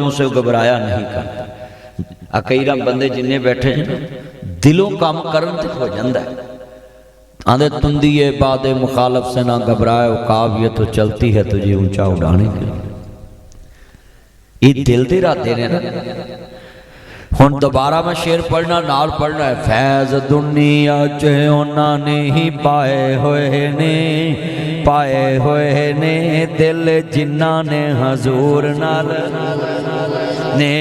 मौजों से घबराया नहीं करता। कई बंदे जिन्ने बैठे दिलों काम करन ते हो जाता है। आंधे तुंदिए बादे मुखालफ से ना घबराए, काव्य तो चलती है तुझे ऊंचा उड़ाने के लिए। ये दिल दे इरादे ने ना। हुण दोबारा मैं शेर पढ़ना नाल पढ़ना है। फैज़ दुनिया च उन्होंने ही पाए हुए ने दिल जिन्ना ने हजूर नाल ने।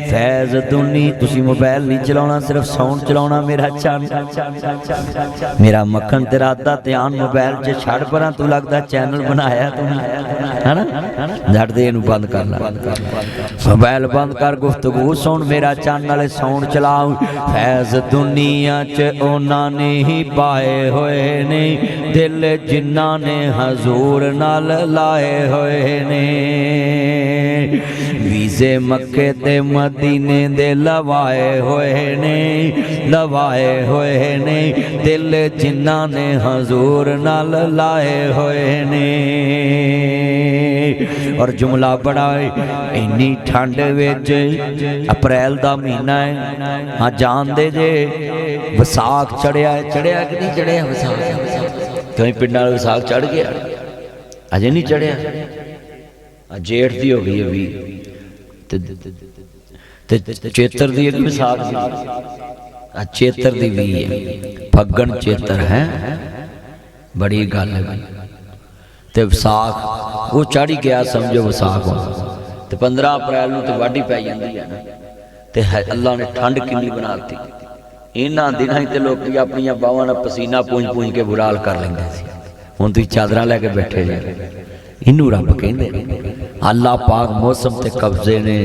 फैज़ दुनी तुसी मोबाइल नहीं चलाना, सिर्फ साउंड चलाना। मेरा चैन मेरा मक्खन तेरा अद्धा ध्यान मोबाइल च छड़ परा। तू लगता चैनल बनाया तू है ना। झट दे इनू बंद कर ला, मोबाइल बंद कर, गुफ्तगू सुन। मेरा चैन वाले साउंड चलाओ। फैज़ दुनिया च उन्होंने ही पाए हुए ने दिल जिन्ना ने हजूर नाल लाए हुए ने। वीज़े मक्के ते मदीने दे लवाए हुए ने दिल जिन्ना ने हजूर नाल लाए हुए ने। और जुमला बड़ा इन्नी ठंड विच अप्रैल दा महीना है। हाँ जानते जे विसाख चढ़िया है, चढ़िया कि नहीं चढ़िया विसाख? कई पिंडां वाले विसाख चढ़ गया, अजे नहीं चढ़िया। जेठ दी हो गई अभी चेतर दी विसाख दी, चेतर दी भी है। फग्गन चेतर है, बड़ी गल है। ते विसाख वो चढ़ ही गया समझो विसाख। तो 15 अप्रैल नूं तो वाढी पै जाती है ना। तो अल्लाह ने ठंड किन्नी बनाती। इन्हां दिनां ही तो लोग अपनी बावां नाल पसीना पूंज पूंज के बुरा हाल कर लेंदे सी। हुण तुसीं चादरां लैके बैठे जे, इनू रब कहंदे। अल्लाह पाक मौसम ते कब्जे ने।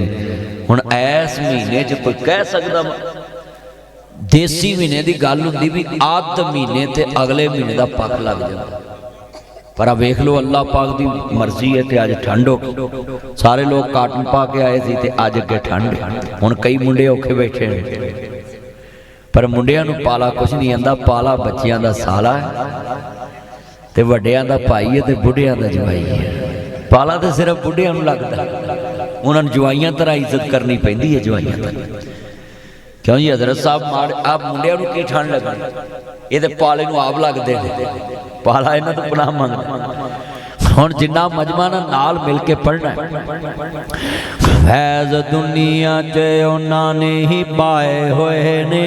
हुण ऐस महीने च कोई कह सकदा देसी महीने की गल हुंदी भी आद महीने ते अगले महीने का पक लग जाता। पर आ वेख लो अल्लाह पाक की मर्जी है। तो अज ठंड हो गई, सारे लोग काटन पा के आए थे, अज अगे ठंड। हुण कई मुंडे औखे बैठे हैं, पर मुंडियां नूं पाला कुछ नहीं आंदा। पाला बच्चियां दा साला है, ते वड्डियां दा भाई है, ते बुढ़ियां दा जवाई है। पाला तो सिर्फ बुढ़ियां नूं लगदा, उन्हां जवाइयां तरह इज्जत करनी पैंदी है। जवाइयां तरह क्यों जी हजरत साहब माड़ आप मुंडियां नूं की ठंड लगदी? ये तो पाले नूं आप लगदे ने, पाला इन्हां तों पनाह मंगदा। हुण जिन्ना मजमा नाल मिल के पढ़ना। फैज़ दुनिया च उन्होंने ही पाए हुए ने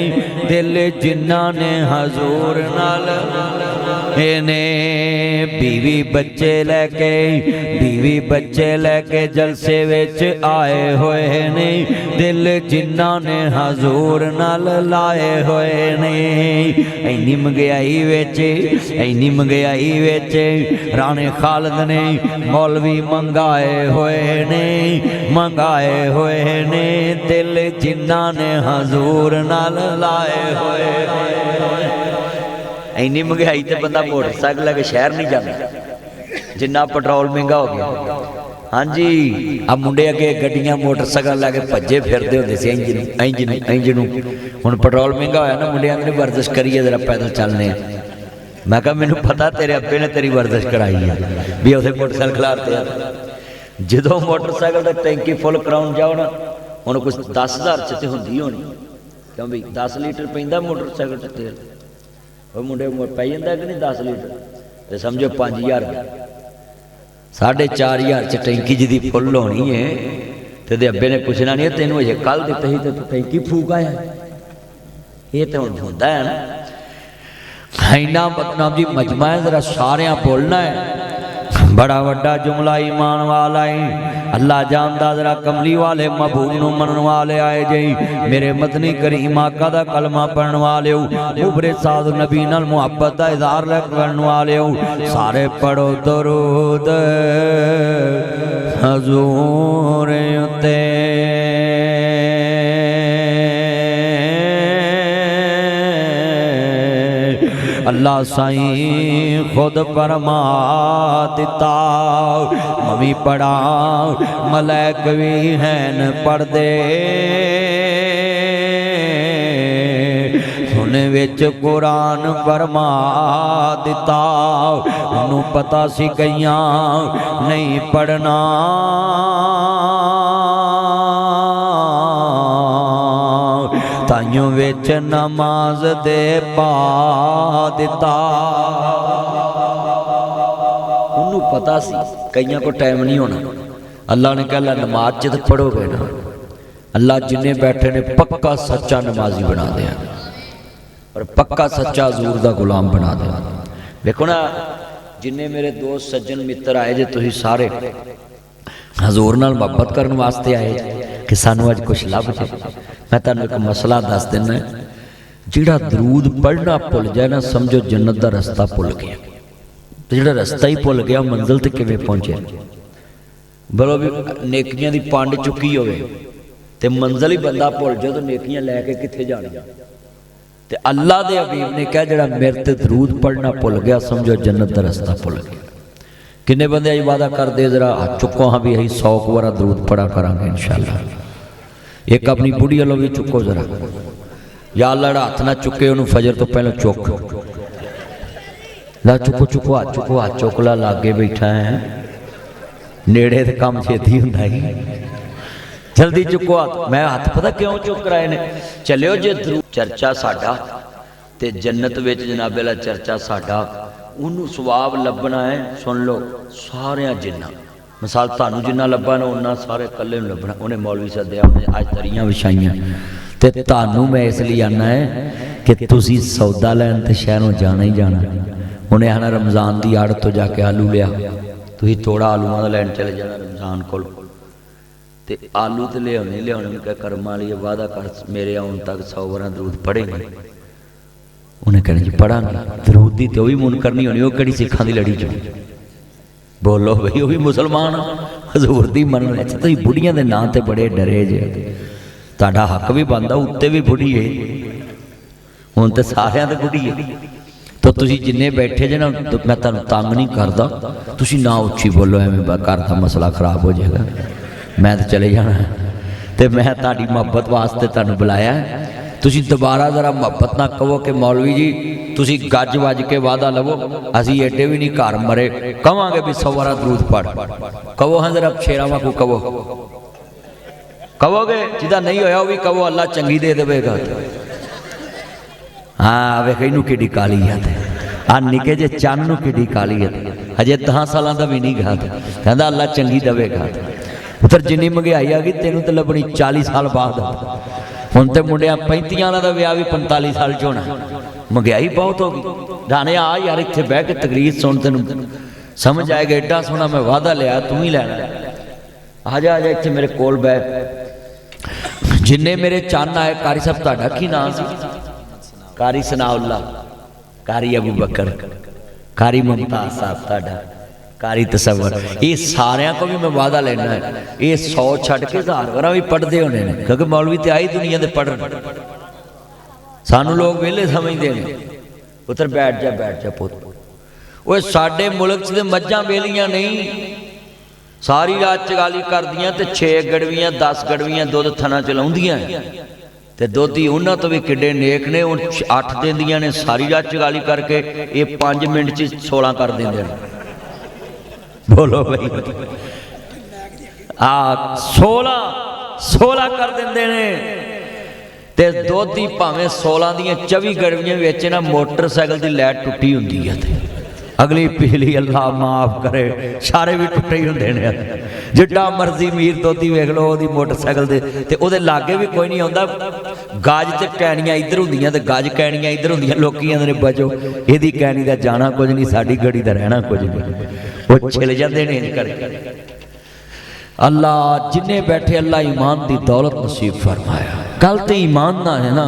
दिल जिन्ना ने हजूर नाल ने। बीवी बच्चे लैके जलसे विच आए हुए ने दिल जिन्ना ने हजूर नाल लाए हुए ने। इन्नी महंगाई विच राणे खालिद ने मौलवी मंगाए हुए ने दिल जिन्ना ने हजूर नाल लाए हुए। इन्नी महंगाई तो बंदा मोटरसाइकिल लैके शहर नहीं जाता, जिन्ना पेट्रोल महंगा हो गया। हाँ जी, अब मुंडे अगे गड्डियां मोटरसाइकिल लैके भज्जे फिरते होंदे सी इंजन। हुण पेट्रोल महंगा होया ना, मुंडे आंदे वर्जिश करिए जरा पैदल चलने। मैं कहा मैनू पता तेरे अब्बे ने तेरी वर्जिश कराई है भी उसे मोटरसाइकिल खिलारते। जो मोटरसाइकिल की टैंकी फुल कराउन जाओ ना, हुण कुछ 10,000 च होंदी होनी, क्यों भी 10 लीटर पैंदा मोटरसाइकिल च तेल। वो मुंडे पै जाता कि नहीं 10 लीटर, तो समझो 5,000 4,500 च टैंकी जी फुल होनी है। तो अब्बे ने पुछना नहीं तेनों अजे कल दिता ही तो टैंकी फूक आया। ये तो हुण हुंदा है ना। इन्ना मतलब जी मजमा है, जरा सारे बोलना है। बड़ा वड्डा जुमला ईमान वाला है, अल्लाह जानदा। जरा कमली वाले महबूब नूं मनन वाले आए जी, मेरे मदनी करीम आका दा कलमा पढ़न वाले हो, उभरे साध नबी नाल मुहब्बत दा इज़हार करन वाले हो। सारे पढ़ो दरूद हजूर उत्ते। अल्लाह साईं खुद फरमा दिता, मवी पढ़ा मलैक भी हैं पढ़दे। सुन विच कुरान फरमा दिता, उन्होंने पता सी कईयां नहीं पढ़ना। ताइयों विच नमाज दे पा दिता। उन्होंने पता सी कईयां को टाइम नहीं होना। अल्लाह ने कहा नमाज च तो पढ़ोगे ना, अल्लाह जिन्हें बैठे ने पक्का सच्चा नमाजी बना दिया और पक्का सच्चा हजूर का गुलाम बना दिया। देखो ना जिन्हें मेरे दोस्त सज्जन मित्र आए जे तुसीं सारे हजूर नाल मुहब्बत करने वास्ते आए कि सानू अज कुछ लभ जाए। मैं तुहानूं एक मसला दस दिना, जिहड़ा दरूद पढ़ना भुल जाए ना समझो जन्नत का रस्ता भुल गया। तो जिहड़ा रस्ता ही भुल गया मंजिल ते किवें पहुंचे। बोलो भी नेकियां दी पंड चुकी होवे ते मंजिल ही बंदा भुल जाए तो नेकियां लैके कित्थे जाणियां। ते अल्लाह दे हबीब ने कहा जिहड़ा मेरे ते दरूद पढ़ना भुल गया समझो जन्नत का रस्ता भुल गया। किन्ने बंदे अज वादा करदे जरा हाथ चुको हाँ भी असीं 100 बार दरूद पढ़ा करांगे इंशाअल्लाह। एक अपनी बुढ़ी वालों भी चुको जरा, या अल्लाह हाथ ना चुके उन्होंने फजर तो पहले चुक ला, चुको चुको हाथ चुक ला, लागे बैठा है नेड़े तो काम छेती हुंदा ही, जल्दी चुको हाथ। मैं हाथ पता क्यों चुक रहे ने, चलियो जे चर्चा साडा ते जन्नत विच जनाबे ला चर्चा साडा, उन्होंने सवाब लभना है। सुन लो सारिया जिन्ना मिसाल तुहानू जिन्ना लभा ना उन्ना सारे कल्ले नूं लभना। उन्हें मौलवी सद्दिया, उन्हें अज दरियां विछाइयां ते तुहानू मैं इसलिए आना है कि तुसीं सौदा लैन ते शहरों जाना ही जाना। उन्हें आना रमज़ान की आड़ तो जाके आलू लिया, तुसीं थोड़ा आलूआं दा लैन चले जाना रमज़ान कोल ते आलू तो लियाने लियाने क्या कर्म वाली वादा कर मेरे आने तक 100 बार दरूद पढ़ेंगे। उन्हें कहना जी पढ़ांगे दरूद की तो भी मुन करनी होनी, वो किहड़ी सिखां दी लड़ी चो। बोलो बई वो भी मुसलमान हजूर दी मन रहे। तुसीं बुढ़ियां दे नां ते बड़े डरे जे, तुहाडा हक भी बनदा, उत्ते भी बुढ़ी है हुण ते सारियां ते बुढ़ी है। तो तुसीं जिन्ने बैठे जे ना मैं तुहानूं तंग नहीं करदा, तुसीं ना उच्ची बोलो एवें घर दा मसला खराब हो जाएगा। मैं तो चले जाना तो मैं तुहाडी मुहब्बत वास्ते तुहानूं बुलाया। तुसीं दोबारा जरा मुहब्बत ना कहो कि मौलवी जी तुसीं गज वज के वादा लवो, असीं एडे भी नहीं घर मरे कहांगे भी 100 बार दरूद पढ़। कहो हाँ जरा शेरा वाकू कहो, कहोगे जिदा नहीं होया वो भी कहो अल्लाह चंगी दे देगा। हाँ वेख इनू किड्डी काली है, आ निके जे चन्न नूं किड्डी काली है, हजे 10 सालां दा भी नहीं गा, कहंदा अल्लाह चंगी देगा। उधर जिन्नी महंगाई आ गई तेनों तो लभनी 40 साल बाद। हुण ते मुंडिया 35 वाला दा विआह भी 45 साल च होना। महंगाई बहुत हो गई। जाने आ यार इत्थे बह के तकरीर सुन, तेनों समझ आएगा एडा सोहना मैं वादा लिया तू ही लैना। आ जा इत्थे मेरे कोल बह। जिन्ने मेरे चन्न आए कारी साहब तुहाडा की नाम सी? कारी सनाउल्ला, कारी अबू बकर, कारी मुमताज साहब तुहाडा, कारी तसव्वुर। ये सारिया को भी मैं वादा लेना है, ये 100 छड़ के 1000 बार भी पढ़ते होने ने, क्योंकि मौलवी तो आई दुनिया के पढ़न। सानू लोग वेले समझते हैं। उधर बैठ जा पुत। वो साडे मुल्क च मझां वेलियां नहीं, सारी रात चगाली कर दियां ते 6 गड़वियां 10 गड़वियां दुध थना चलाउंदियां ते दोधी उन्हां तो भी किड्डे नेक ने। हुण 8 दिंदियां ने सारी रात चगाली करके, ये 5 मिनट च 16 कर देंदे ने। बोलो भाई आ 16 कर देंदे ने ते दोधी भावें 16 दियां 24 गड़वियां विच ना मोटरसाइकिल की लाइट टुटी हुंदी है ते अगली पिछली अल्लाह माफ करे सारे भी टुटे ही होंदे ने। जिड्डा मर्जी मीर दोधी वेख लो ओदी मोटरसाइकिल ते ओदे लागे भी कोई नहीं आउंदा। गाज ते कैनियां इधर हुंदियां ते गाज कैनियां इधर हुंदियां। लोकी आंदे ने बचो इहदी कैनी दा जाना कुछ नहीं, साडी गड़ी दा रहना कुछ नहीं। वो छिल जाते ने करके। अल्लाह जिन्ने बैठे अल्लाह ईमान की दौलत नसीब फरमाया। गल तो ईमान ना है ना।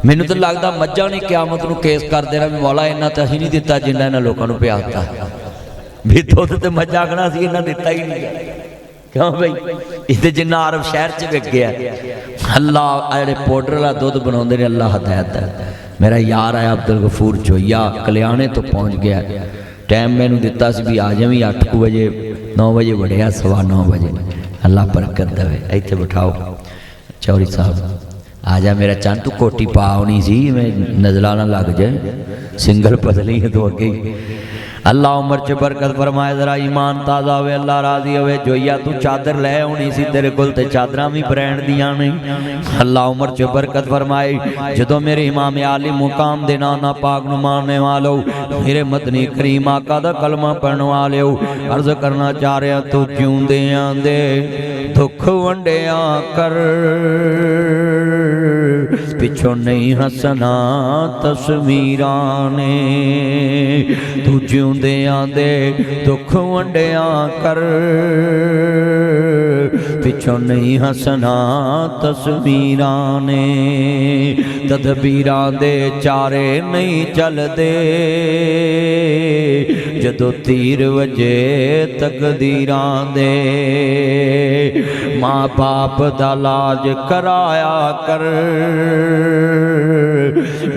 मैनू तो लगता मज्झां ने क्यामत नूं केस कर देना भी मौला इन्ना तो असीं नहीं दिता जिन्ना इन्हां लोकां नूं पियाता भी दुध तो मज्झां आखना असीं इन्हां दिता ही नहीं। क्यों भाई इत्थे जिन्ना अरब शहर च विक गया। अल्लाह जेहड़े पाउडर वाला दुध बनाउंदे ने अल्लाह हदायत है। मेरा यार आया अब्दुल गफूर जोइया कल्याणे तो पहुँच गया। टाइम मैनू दिता सी भी आ जावीं 8 बजे 9 बजे वड़िया 9:15 बजे। अल्लाह बरकत देवे। इत्थे बिठाओ चौधरी साहब आ जा मेरा चंद तू कोटी पा आनी सी मैं नजला ना लग जाए सिंगल पतली है तो अगे अल्लाह उम्र च बरकत फरमाए, जरा ईमान ताज़ा होवे, अल्लाह राजी होवे। जोईया तू चादर लै आनी सी, तेरे कोल ते चादरां भी ब्रांड दियां नहीं। अल्लाह उम्र च बरकत फरमाए। जदों मेरे इमाम आली मुकाम दे नाना पाक नूं मानने वालो, मेरे मदनी करीम आका दा कलमा पढ़न वालिओ, अर्ज करना चाह रहा, तू जिउंदियां दे दुख वंडिया कर, पिछों नहीं हसना तस्वीरां ने। तू जिउंदियां दे दुख वंडिया कर, पिछों नहीं हसना तस्वीरां ने। तदबीरां दे चारे नहीं चलदे, जदों तीर वजे तकदीरां दे। माँ बाप दा लाज कराया कर,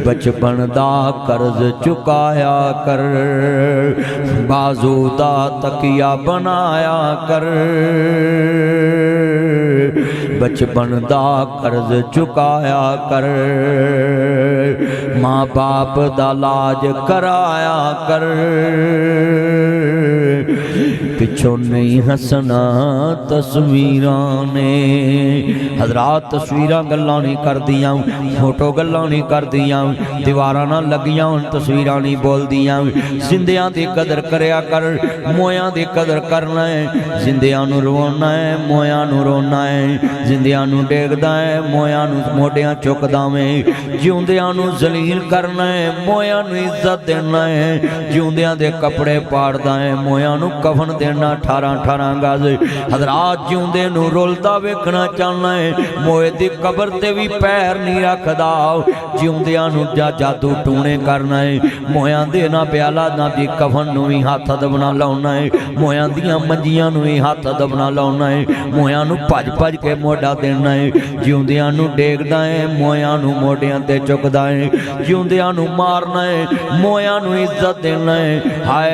बचपन दा कर्ज चुकाया कर। बाजू दा तकिया बनाया कर, बचपन दा कर्ज चुकाया कर। माँ बाप दा लाज कराया कर, पिछों नहीं हसना तस्वीरां ने। हजरात तस्वीरां गल्लां नहीं करदियां, फोटो गल्लां नहीं करदियां, दीवारां नाल लगियां हुण तस्वीरां नहीं बोलदियां। जिंदियां दी कदर करया कर, मोयां दी कदर करना है। जिंदियां नूं रोना है, मोयां नूं रोना है। जिंदियां नूं डेगदा है, मोयां नूं मोढियां चुकदा है। जिउंदियां नूं जलील करना है, मोयां नूं इज्जत देना है। जिउंदियां दे कपड़े पाड़दा है, मोयां नूं कफन देना 18-18 गज। हजरात जिउंदे नूं रुलदा वेखना चाहना है, मोए दी कबर ते भी पैर नहीं रखदा। जिउंदियां नूं जादू टूणे करना है, मोयां दे ना प्याला ना दी कफन नूं भी हथ दबना लाउना है। मोयां दियां मंजियां नूं भी हथ दबना लाउना है। मोयां नूं भज भज के मोढा देना है। जिउंदियां नूं डेगदा है, मोयां नूं मोढियां ते चुकदा है। जिउंदियां नूं मारना है, मोयां नूं इज्जत देना है। हाय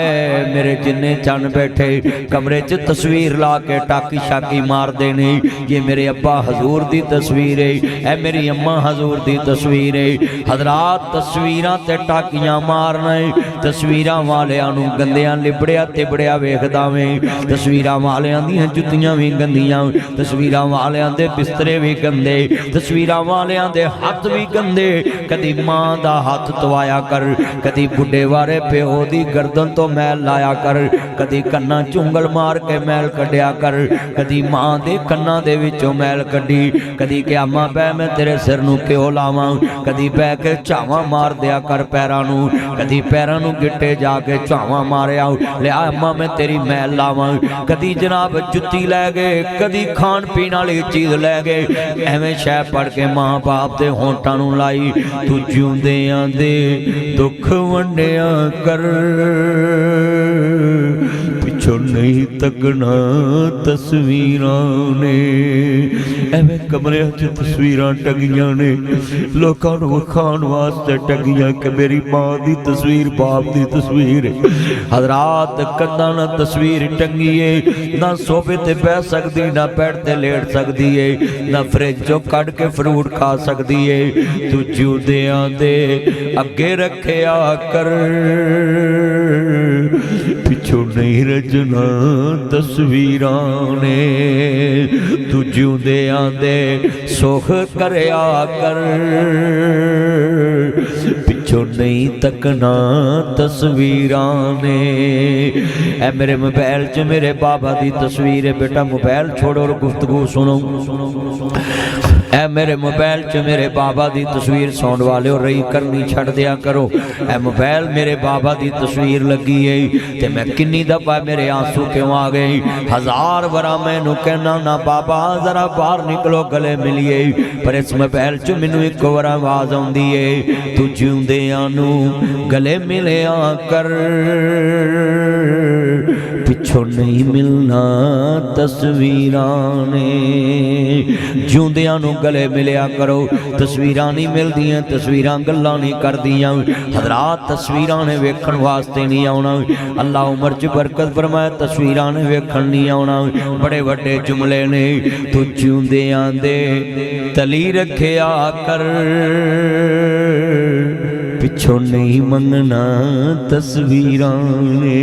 मेरे जिन्ने चन बैठे कमरे च तस्वीर ला के टाकी शाकी मार देने, ये मेरे अब्बा हजूर दी तस्वीर है, ए मेरी अम्मा हजूर दी तस्वीर है। हजरात तस्वीरां ते टाकियां मारना है। तस्वीरां वालियां नूं गंदियां लिबड़िया तिबड़िया वेखदा वे। तस्वीरां वालियां दियां जुत्तियां भी गंदियां, तस्वीरां वालियां दे बिस्तरे भी गंदे, तस्वीरां वालियां दे हथ भी गंदे। कदी मां दा हथ धवाया कर, कदी बुढ़े वारे प्यो दी गर्दन तो मैल लाया कर, कदी कन्ना चुंगल मार के मैल कढ़िया कर। कदी मां दे कन्ना दे विचों मैल कढ़ी, कदी क्या मां पै मैं तेरे सिर नूं क्यों लावां। कदी पै के झावां मार दिया कर पैरां नूं, कदी पैरां नूं गिट्टे जाके झावां मारिया लिया अम्मा मैं तेरी मैल लावां। कदी जनाब जुत्ती लै गए, कदी खाण पीण वाली चीज़ लै गए, एवें शह पढ़ के मां बाप दे होंठां नूं लाई। तू जिउंदियां दे दुख वंडिया कर, पिछों नहीं तकना तस्वीरां ने। एवें कमरियां च तस्वीरां टंगियां ने, लोकां नूं विखाण वास्ते टंगियां कि मेरी मां दी तस्वीर, बाप दी तस्वीर। हजरात कंधां नाल तस्वीर टंगी है, ना सोफे ते बैठ सकदी, ना बेड ते लेट सकदी है, ना फ्रिज चों कढ के फ्रूट खा सकदी है। तू जिउंदियां दे अगे रखिया कर, पिछों नहीं रजना तस्वीरां ने। तू जिउंदियां दे सुख करया कर, पिछों नहीं तकना तस्वीरां ने। ऐ मेरे मोबाइल च मेरे बाबा दी तस्वीर है, बेटा मोबाइल छोड़ो और गुफ्तगू सुनो। ऐ मेरे मोबाइल च मेरे बाबा दी तस्वीर साउंड वाले और रही करनी छड़ दिया करो। ऐ मोबाइल मेरे बाबा दी तस्वीर लगी है ते मैं किन्नी दफा मेरे आंसू क्यों आ गए। 1000 बार मैनू कहना ना बाबा जरा बाहर निकलो गले मिलिए, पर इस मोबाइल च मैनू एक बार आवाज आउंदी है, तू जिउंदियां नू गले मिलिया कर, पिछों नहीं मिलना तस्वीरां ने। जिउंदियां नू गले मिलिया करो, तस्वीरां नहीं मिलदियां, तस्वीरां गल्लां नहीं करदियां। हजरात तस्वीरां ने वेखण वास्ते नहीं आउणा, अल्लाह उमर च बरकत फरमाए, तस्वीरां ने वेखण नहीं आउणा। बड़े वड्डे जुमले ने, तू जिउंदियां दे तली रखिया कर, पिछों नहीं मंगना तस्वीरां ने।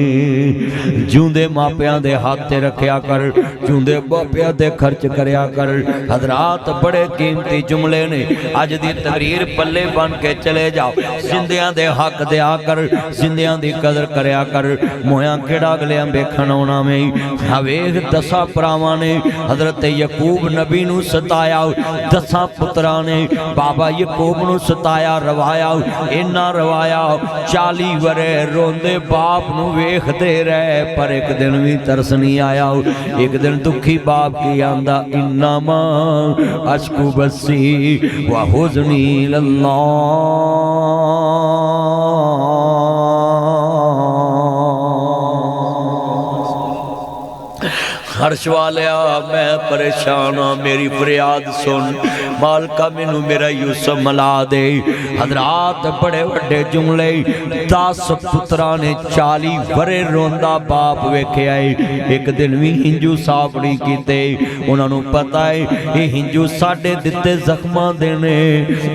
जूंदे मापियां दे हाथ ते रखया कर, जूंदे मापियां दे खर्च करया कर। हजरात बड़े कीमती जुमले ने, अज दी तकरीर पल्ले बन के चले जाओ। जिंदियां दे हक दिया कर, जिंदियां दी कदर करया कर। मोया केड़ा अगलियां वेखण आउणा में। वेख 10 भरावां ने हजरत यकूब नबी नूं सताया, 10 पुत्रां ने बाबा यकूब नूं सताया, रवाया, इन्ना रवाया 40 वरे रोंदे बाप नूं वेखदे रहे, पर एक दिन भी तरस नहीं आया। एक दिन दुखी बाप की आंदा, इन्नमा अश्कु बसी व हुज़नी लल्लाह। हर्ष वालिया मैं परेशान हाँ, मेरी फरियाद सुन, मालका मैनू मेरा यूसुफ मिला दे। हजरात बड़े वड्डे जुमले, 10 पुत्रा ने 40 वरे रोंदा बाप वेख्या। एक दिन भी हिंजू साफ नहीं कीते। उन्होंने पता है ये हिंजू साडे दिते जख्मां दे ने,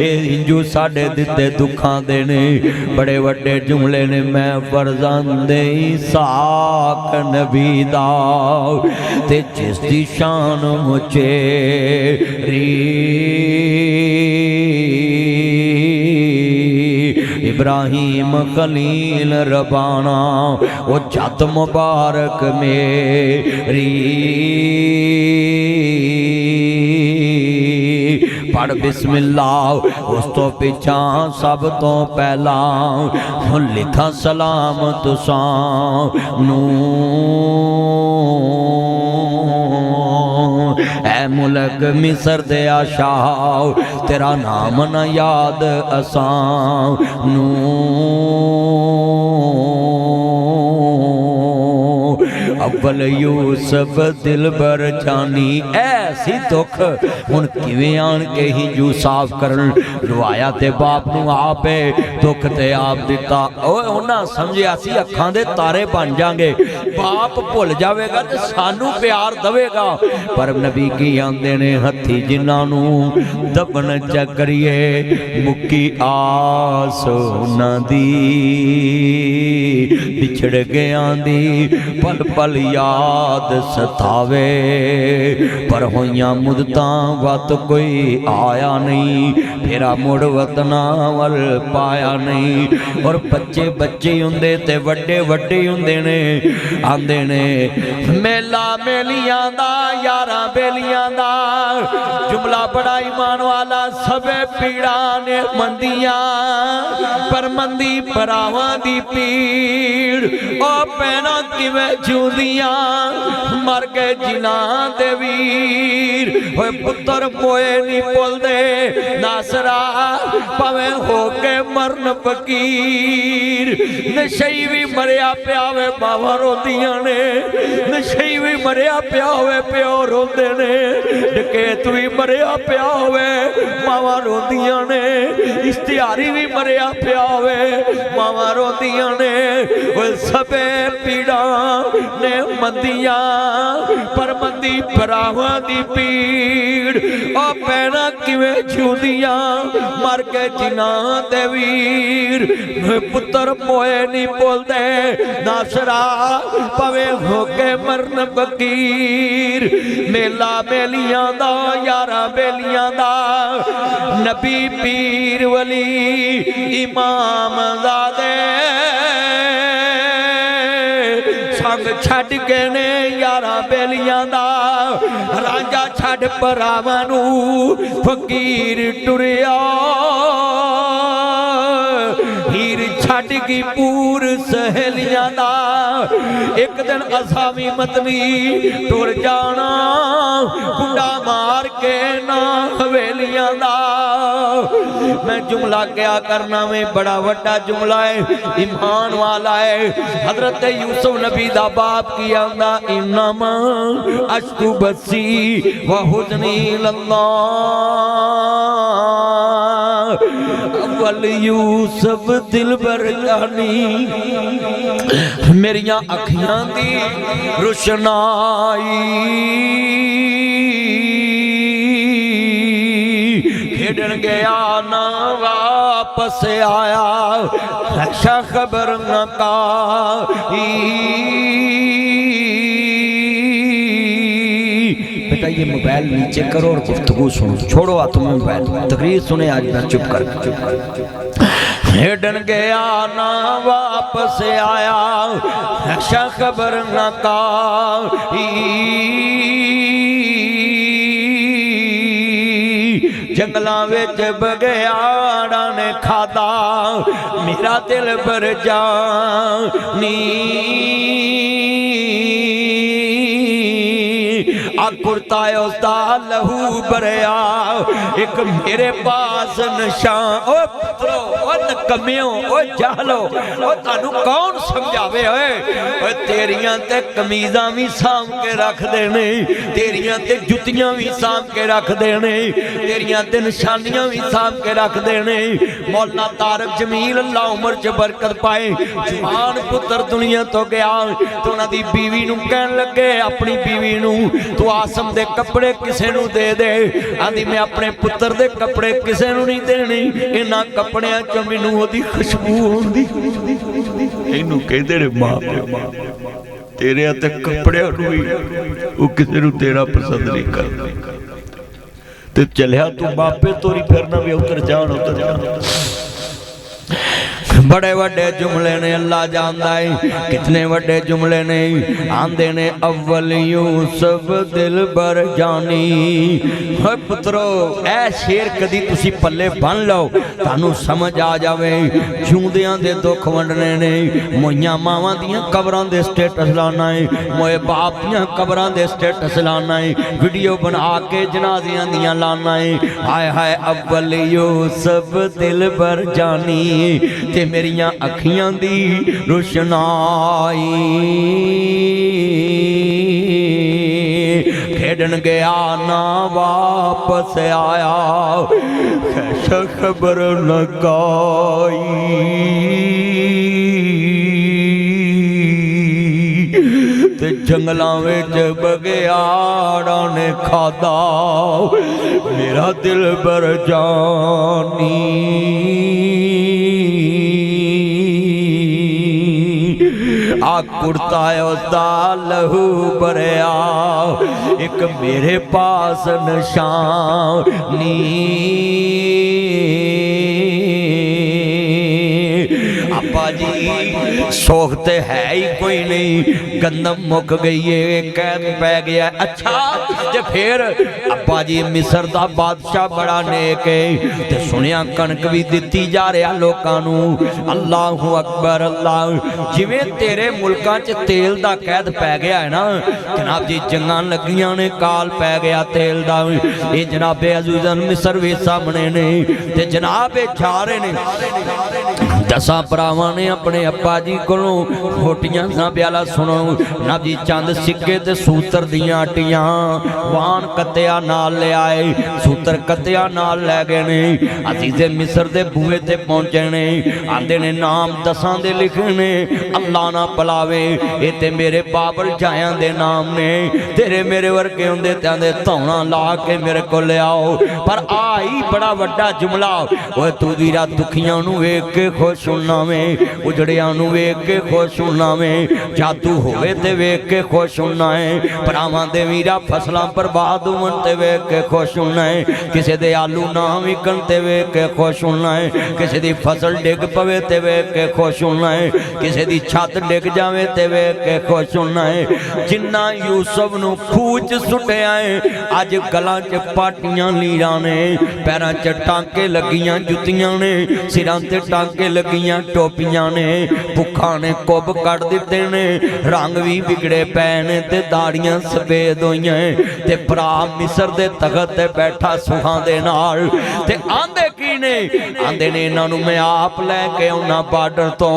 ये हिंजू साडे दिते दुखां दे ने। बड़े वड्डे जुमले ने, मैं फरजंदे इसहाक नबी दा ते जिसदी शान मुचेरी। इब्राहिम खलील रबाना वो जत मुबारक मेरी। पढ़ बिस्मिल्लाह, उस तो पिछा सब तो पहला लिखा सलाम तुसां नू। ऐ मुल्क मिस्र दे शाह, तेरा नाम न याद असां नू। अव्वल यूसुफ दिलबर जानी, ऐसी दुख हुण किवें आण के हिंजू साफ करन। रवाया ते बाप नूं आपे, दुख ते आप दिता। ओए उन्हां समझिया सी अखां दे तारे बन जांगे, बाप भुल जावेगा ते सानू प्यार देवेगा। पर नबी की आंदे ने, हथी जिन्हां नूं दबन चकरिए मुक्की आस उन्हां दी। बिछड़ गया दी पल पल याद सतावे, पर होइयां मुदतां वत कोई आया नहीं, फेरा मुड़ वतना वल पाया नहीं। और बच्चे बच्चे हुंदे ते वड्डे वड्डे हुंदे ने। आंदे ने मेला मेलियां दा, यारां बेलियां दा जुमला बड़ा ईमान वाला। सबे पीड़ा ने मंदियां, पर मंदी भरावां दी पीड़। ओ पैना किवें जूंदियां, मर गए जिन्हां दे वीर। होए पुत्र मोए नहीं भुलदे नासरा, भावें हो के मरन फकीर। नशई भी मरिया पिया वे मावां रोंदियां ने, नशई भी मरिया पिया होवे प्यो रोंदे ने। डकैत भी मरिया पिया होवे मावां रोंदियां ने, इश्तिहारी भी मरिया पिया होवे मावां रोंदियां ने। ओए सबे पीड़ा ने मंदियां, पर मंदी भरावां दी पीड़। ओ पैना किवें छूंदियां, मर के जिन्हां दे वीर। पुत्र मोए नहीं भुलदे नासरा, भावें हो के मरन फकीर। मेला बेलियां दा, यारां बेलियां दा, नबी पीर वली इमाम ज़ादे संग छड़ के ने यारां बेलियां दा। रांझा छड़ भरावां नूं फकीर टुरिया, हीर छड़ की पूर सहेलियां दा। एक दिन असा भी मतनी टुर जाना, कुंडा मार के ना हवेलियां दा। मैं जुमला क्या करना में, बड़ा वड्डा जुमला है, ईमान वाला है। हजरत यूसुफ नबी दा बाप की आंदा, इन्नमा अश्कु बसी व हुज़नी लल्लाह। अव्वल यूसुफ दिलबर जानी, मेरियां अखियां दी रोशनाई। खेडन गया ना वापस आया, रक्षा खबर न काई। बेटा ये मोबाइल नीचे करो और गुफ्तगू सुनो, छोड़ो हाथों में मोबाइल, तकरीर सुने आज मैं चुप कर। खेडन गया ना वापस आया, रक्षा खबर न काई। जंगलां विच बगियाड़ा ने खादा, मेरा दिल भर जानी। कुर्ता उसदा लहू भरिया, एक मेरे पास निशान। ओ पुत्रो, ओ नकम्मियो, ओ जाहलो, ओ तानू कौन समझावे ओए? तेरियां ते कमीज़ां भी साम के रख देने, तेरियां ते जुत्तियां भी साम के रख देने, तेरियां ते निशानियां भी साम के रख देने। मौलाना तारक जमील अल्लाह उमर च बरकत पाए, जवान पुत्र दुनिया तो गया तो उन्हां दी बीवी नूं कहन लगे, अपनी बीवी नूं तू आसम दे कपड़े किसे नूं दे दे। आंदी मैं अपने पुत्र दे कपड़े किसे नूं नहीं देने, इन्हां कपड़ियां च मैनूं ओदी खुशबू आउंदी। इहनूं कहंदे ने मां प्यो, तेरे ते कपड़ियां नूं ही ओ किसे नूं देना पसंद नहीं करदा। ते चलिया तू बापे तोरी फिरना भी उतर जान उतर जान। बड़े वड्डे जुमले ने अल्लाह जानदा है, कितने वड्डे जुमले ने। आंदे ने अव्वल यूसुफ दिल बर जानी। होए पुत्रो, ऐ शेर कदी तुसी पल्ले बन लो, तानू समझ आ जावे। जिउंदियां दे दुख वंडने ने, मोइयां मावां दियां कबरां दे स्टेटस लाना है, मोए बाप दियां कबरां दे स्टेटस लाना है, वीडियो बना के जनाजियां दियां लाना है। हाय हाय अव्वल यूसुफ दिल बर जानी, ते मेरियां अखियां दी रोशनाई। खेडन गया ना वापस आया, कैसा खबर न काई। ते जंगलां विच बगियाड़ा ने खादा, मेरा दिल बर जानी। आ कुर्ता उसदा लहू भरिया, एक मेरे पास निशानी। आपा जी सोख ते है ही कोई नहीं, गंदम मुक गई है, कैद पै गया। अच्छा ते फिर आपा जी मिस्र दा बादशाह बड़ा नेक है, ते सुनिया कणक भी दिती जा रहा लोकां नूं। अल्लाहु अकबर अल्लाह। जिवें तेरे मुल्कां च तेल दा कैद पै गया है ना, जनाब जी जंगां लगियां ने, काल पै गया तेल दा। ये जनाबे अज़ीज़न मिस्र भी सामने ने, ते जनाब जा रहे ने। 10 भरावां ने अपने अप्पा जी कोलों खोटियां सा प्याला सुनो ना जी, चंद सिक्के ते सूत्र दियां आटियां वान कत्तिया नाल ले आए, सूत्र कत्तिया नाल लै गए ने। अजीज़े मिस्र दे बूहे ते पहुंचे ने, आंदे ने नाम 10 दे लिखे ने, अल्लाह ना पलावे ये ते मेरे बाबल जायां दे नाम ने, तेरे मेरे वर्गे हुंदे ते आंदे धौना ला के मेरे को ले आओ। पर आई बड़ा वड्डा जुमला, ओए तू वीरा दुखियां नूं वेख के खुश होना में, उजड़ियां नूं वेख के खुश होना में, जादू होवे ते वेख के खुश होना है। भरावां दे वीरा फसलां बर्बाद होवन ते वेख के खुश होना है, किसे दे आलू ना विकण ते वेख के खुश होना है, किसे दी फसल डिग पवे ते वेख के खुश होना है, किसे दी छत डिग जावे ते वेख के खुश होना है। जिन्ना यूसुफ नूं खूह च सुटिया है, अज गलां च पाटियां लीरां ने, पैरां च टांके लगियां जुत्तियां ने, सिरां ते टांके लगियां टोपियां ने, भुखा ने कुब कट दिते ने, रंग भी बिगड़े पै ने, ते दाड़ियां सफेद होइयां ते भरा मिस्र दे तखत ते बैठा सुहां दे नाल, ते आंदे की भी ने आंदे ने इन्हां नूं मैं आप लैके आउणा बार्डर तो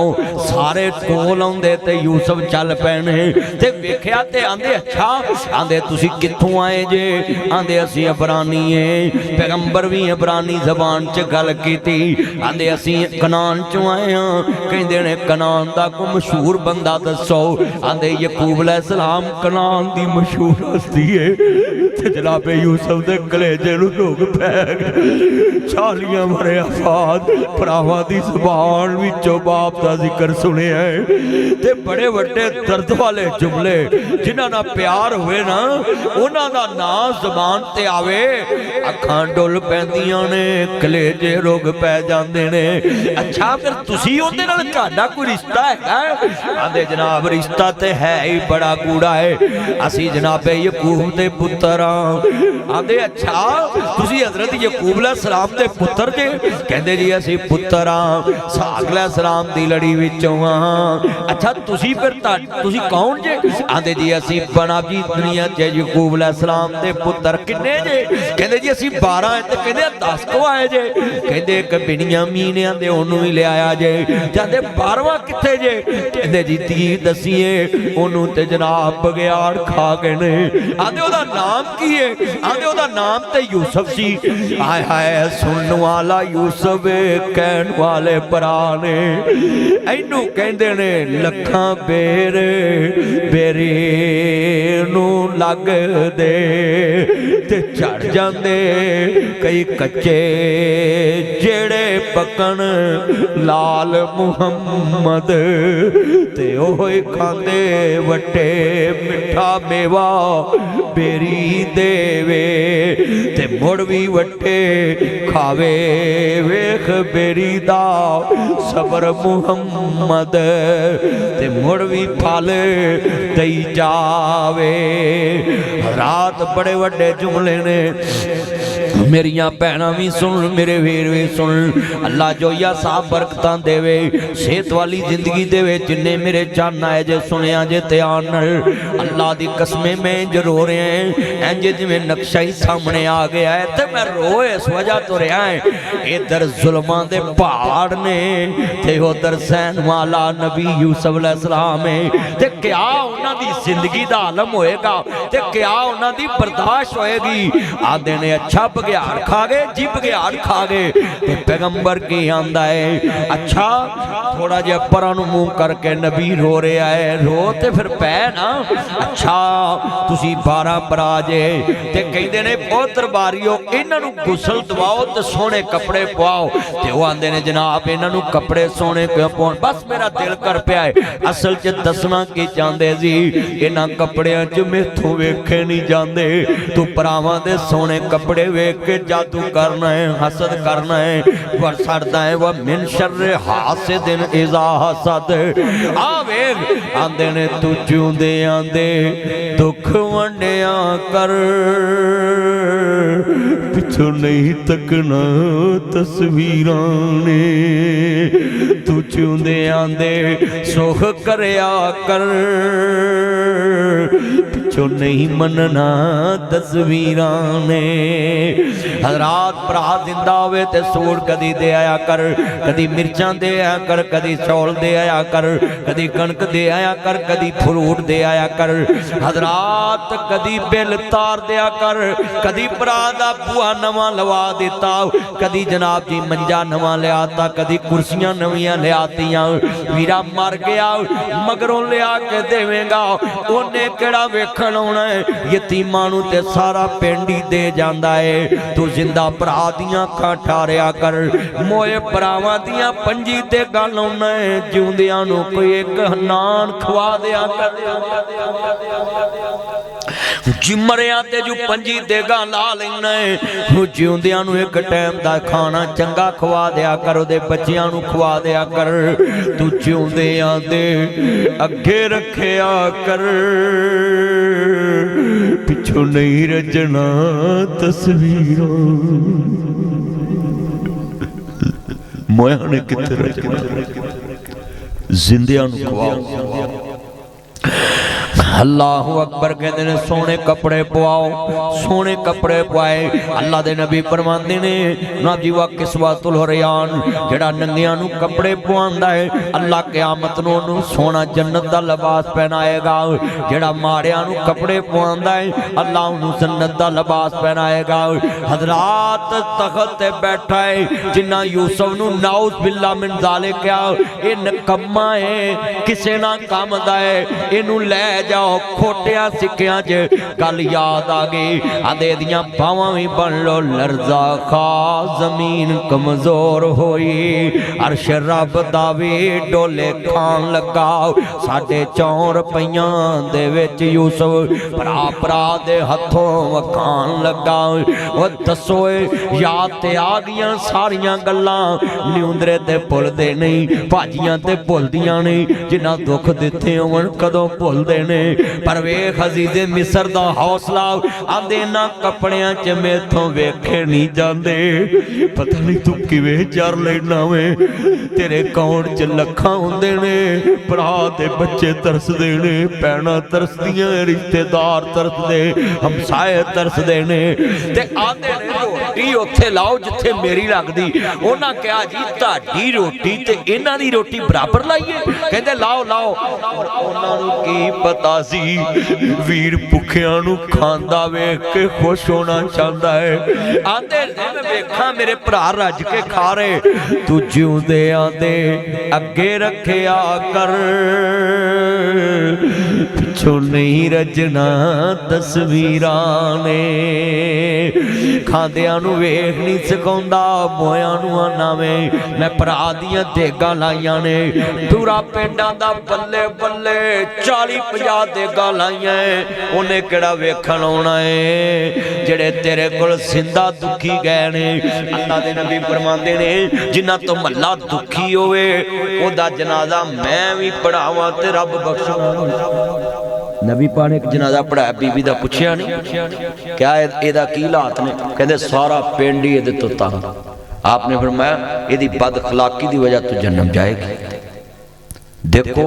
सारे कोल आउंदे ते यूसुफ चल पैने ते वेख्या ते आंदे अच्छा आंदे तुसी कित्थों आए जे आंदे असीं अबरानी है पैगंबर भी अबरानी जबान च गल कीती आंदे असीं कनान चों आए हां कहंदे ने कनान दा कोई मशहूर बंदा दसो आंदे यकूब अलैहिस्सलाम कनान दी मशहूर हस्ती है ते जनाबे यूसुफ दे कलेजे नूं रोग पै गए 40 वरे बाद भरावां दी ज़बान विचों बाप दा जिक्र सुनिया है ते बड़े वड्डे दर्द वाले जुमले जिन्हां नाल प्यार होवे ना उन्हां दा नाम ज़बान ते आवे अखां डुल पैंदियां ने कलेजे रोग पै जांदे ने अच्छा फिर तुसीं उहदे नाल तुहाडा कोई रिश्ता हैगा आंदे जनाब रिश्ता ते है ही बड़ा गूढ़ा है असीं जनाबे यकूब दे पुत्तर हां आंदे अच्छा तुसीं हज़रत यकूब अलैहिस्सलाम दे पुत्तर जे कहंदे जी असीं पुत्तर हां इसहाक अलैहिस्सलाम दी लड़ी विचों हां अच्छा तुसीं फिर तुसीं कौन जे आंदे जी असीं बना जी दुनिया च यकूब अलैहिस्सलाम दे पुत्तर किन्ने जे कहंदे जी असीं 12 है ते कहंदे 10 को आए जे कहंदे एक बिन्यामीन आंदे ओनू ही ले आया जे जांदे 12वां कित्थे जे कहंदे जी धी दसीए ओनू ते जनाब बगियाड़ खा गए ने आंदे ओदा नाम की है आंदे ओदा नाम ते यूसुफ सी हाय हाय सुनने वाला यूसुफ कहण वाले भरा ने इनू कहंदे ने लखां बेर बेरी नू लग दे ते चढ़ जांदे कई कच्चे जेड़े पकन लाल मुहम्मद ते ओही खांदे वट्टे मिठा मेवा बेरी देवे ते मुड़ भी वट्टे खावे वेख बेरी दा सबर मुहम्मद ते मुड़ भी फल दई जावे रात बड़े वड्डे जुमले ने मेरिया भैन भी सुन मेरे वीर भी सुन अल्लाह जोया साहब बरकतां देवे सेहत वाली जिंदगी देवे जिन्ने मेरे चन्न आए जे सुनिया जे ध्यान अल्लाह दी कसमें मैं जो रो रहे हैं इंज जिवें नक्शा ही सामने आ गया है ते मैं रो इस वजह तो रहा है इधर जुल्मां दे पहाड़ ने ते उधर सहन वाला नबी यूसुफ अलैहिस्सलाम है ते क्या उन्हां दी जिंदगी दा आलम होएगा ते क्या उन्हां दी बर्दाश्त होएगी आंदे ने अच्छा बघियाड़ खा गए जी बघियाड़ खा गए ते पैगंबर की आंदा है अच्छा थोड़ा जिहा परां नूं मूंह करके नबी रो रहा है रो ते फिर पै ना अच्छा तुसीं 12 भरा जे ते कहंदे ने बहुत दरबारियो इन्हां नूं गुसल दवाओ ते सोहणे कपड़े पवाओ ते ओह आंदे ने जनाब इन्हां नूं कपड़े सोहणे क्यों पाउण बस मेरा दिल कर पिया है असल च दसना की चाहंदे जी इन्हां कपड़ियां च मेथों वेखे नहीं जांदे तू भरावां दे सोहणे कपड़े वेख के जादू करना है हसद करना है पर सड़दा है वह मिन शर्रे हासिदिन इज़ा हसद आ वेख आंदे ने तू जिउंदे आंदे दुख वंडिया कर पिछों नहीं तकना तस्वीरां ने तू जिउंदे आंदे सुख करया कर पिछों नहीं मनना तस्वीरां ने हजरात भरा जिंदा होवे ते सूट कदी दे आया कर कदी मिर्चां दे आया कर कदी चौल दे आया कर कदी कणक दे आया कर कदी फ्रूट दे आया कर हजरात कदी बिल तार दिया कर कदी भरा दा बूहा नवा लवा दिता कदी जनाब जी मंजा नवा लियाता कदी कुर्सियां नवियां लियातियां वीरा मर गया मगरों लिया के देवेगा ओने केड़ा वेखण आउणा है यतीमां नूं ते सारा पिंड ही दे जांदा है तू जिंदा भरा दियां अखां ठारिया कर मोए भरावां दियां पंजी ते गल आउणा है जिउंदियां नूं कोई एक नान खवा दिया कर जिमरिया ते जो पंजी देगा ला लेना है जिउंदियां नूं एक टाइम दा खाना चंगा खवा दिया कर ओदे बच्चियां नूं खवा दिया कर तू जिउंदियां दे अगे रखिया कर पिछों नहीं रजना तस्वीरों मोया ने किथे रजना जिंदियां नूं खवाओ अल्लाहु अकबर कहते ने सोने कपड़े पवाओ, सोने कपड़े पवाए। अल्लाह दे नबी फरमांदे ने ना जी वा किस्वतुल हुरयान, जेड़ा नंगियां नू कपड़े पवांदा है अल्लाह क़यामत नूं उहनूं सोना जन्नत दा लिबास पहनाएगा। जेड़ा माड़ियां नू कपड़े पवांदा है अल्लाह उहनूं जन्नत दा लिबास पहनाएगा। हज़रात तख्त ते बैठा है जिन्ना यूसुफ नूं नाउज़ बिल्लाह मिन ज़ालिक क्या ये निकम्मा है, किसे ना काम दा है, इनू लै जाओ। खोटिया सिक्कियां च गल याद आ गई, आदे दियां बावां भी बन लो लर्जा खा, जमीन कमजोर होई, अर्श रब दा भी डोले खान लगा। 4.5 रुपइयां दे विच यूसुफ भरा भरा दे हथों वखान लगा। ओ दसो याद ते आ गईयां सारियां गल्लां, न्यूंदरे ते भुलदे नहीं, भाजियां ते भुलदियां नहीं, जिन्ना दुख दिते होवन कदों भुलदे ने। पर वेख अजीज़े मिस्र दा हौसला, आंदे ना कपड़ियां च मेथों वेखे नहीं जांदे, पता नहीं तू किवें जर लेना वे, तेरे अकाउंट च लखां हुंदे ने, भरा ते बच्चे तरसदे ने, भैणां तरसदियां, रिश्तेदार तरसदे, हमसाए तरसदे ने, ते आंदे ने रोटी उत्थे लाओ जिथे मेरी लगदी। उन्हां कहा जी तुहाडी रोटी ते इन्हां दी रोटी बराबर लाइए, कहंदे लाओ लाओ। उन्हां नूं की पता सी वीर भुखियां नूं खांदा वेख के खुश होना चाहता है। आंदे मैं वेखा मेरे भरा रज के खा रहे, तू जिउंदे आंदे अगे रखिया कर, पिछों नहीं रजना तस्वीरां ने। खांदियां नूं वेख नहीं सिखाउंदा, मोयां नूं आना मैं भरा दियां देगां लाइयां ने, पूरा पिंडां दा बल्ले बल्ले 40-50 देगां लाइयां, उन्हें किहड़ा वेखण आउणा है। जेड़े तेरे कोल सिंधा दुखी गए ने, अल्लाह दे नबी फरमांदे ने जिन्हां तो महल्ला दुखी होवे ओदा जनाजा मैं भी पढ़ावां ते रब बख्शे। नबी पाक ने एक जनाजा पढ़ाया, बीबी दा पुछया नहीं क्या एदा की हालात ने, कहंदे सारा पिंड ही इहदे तो तंग। आपने फरमाया इहदी बदअखलाकी दी वजह तो जन्नत जाएगी। देखो